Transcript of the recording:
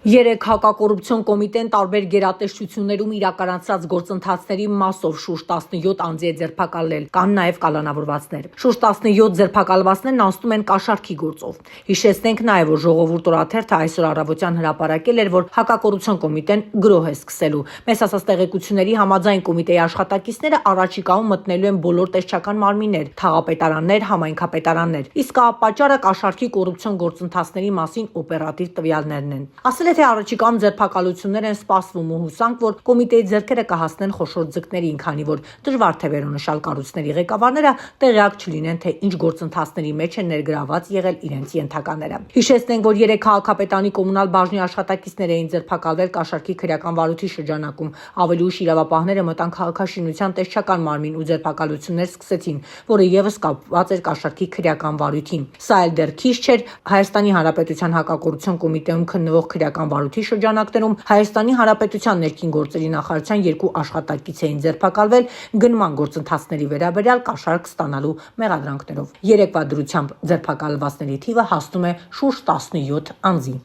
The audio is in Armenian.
Երեք հակակոռուպցիոն կոմիտեն տարբեր գերատեսչություններում իրականացած գործընթացների մասով շուրջ 17 անձի է ձերբակալել, կան նաև կալանավորվածներ։ Շուրջ 17 ձերբակալվածներն անցնում են կաշառքի գործով։ Հիշեցնենք նաև, որ Ժողովուրդ օրաթերթը այսօր առավոտյան հրապարակել էր, որ հակակոռուպցիոն կոմիտեն գրոհ է սկսելու։ Մեզ ասած տեղեկությունների համաձայն կոմիտեի աշխատակիցները առաջիկայում մտնելու են բոլոր տեսչական մարմիններ, թաղապետարաններ, համայնքապետարաններ։ Իսկ պատճառը կաշառքի կոռուպցիոն գործընթացների մասին օպերատիվ տվյալներն են։ Ասել է, թե առաջիկայում ձերբակալություններ են սպասվում ու հուսանք, որ կոմիտեի ձեռքերը կհասնեն խոշոր ձկներին, քանի որ դժվար թե վերոնշյալ կառույցների ղեկավարները տեղյակ չլինեն, թե ինչ գործընթացների մեջ են ներգրավված եղել իրենց ենթակաները։ Հիշեցնենք, որ 3 քաղաքապետարանի կոմունալ բաժնի աշխատակիցներ էին ձերբակալվել կաշառքի քրեական վարույթի շրջանակում։ Ավելի ուշ իրավապահները մտան քաղաքաշինության տեսչական մարմին ու ձերբակալություններ սկսեցին, որը ևս կապված էր կաշառքի քրեական վարույթին։ Սա էլ դեռ քիչ չէր։ Հայաստանի Հանրապետության հակակոռուպցիոն կոմիտեում քննվող քրեական վարույթի շրջանակներում Հայաստանի Հանրապետության ներքին գործերի նախարարության 2 աշխատակից էին ձերբակալվել գնման գործընթացների վերաբերյալ կաշառք ստանալու մեղադրանքներով։ Երեկվա դրությամբ ձերբակալվածների թիվը հասնում է շուրջ 17 անձի։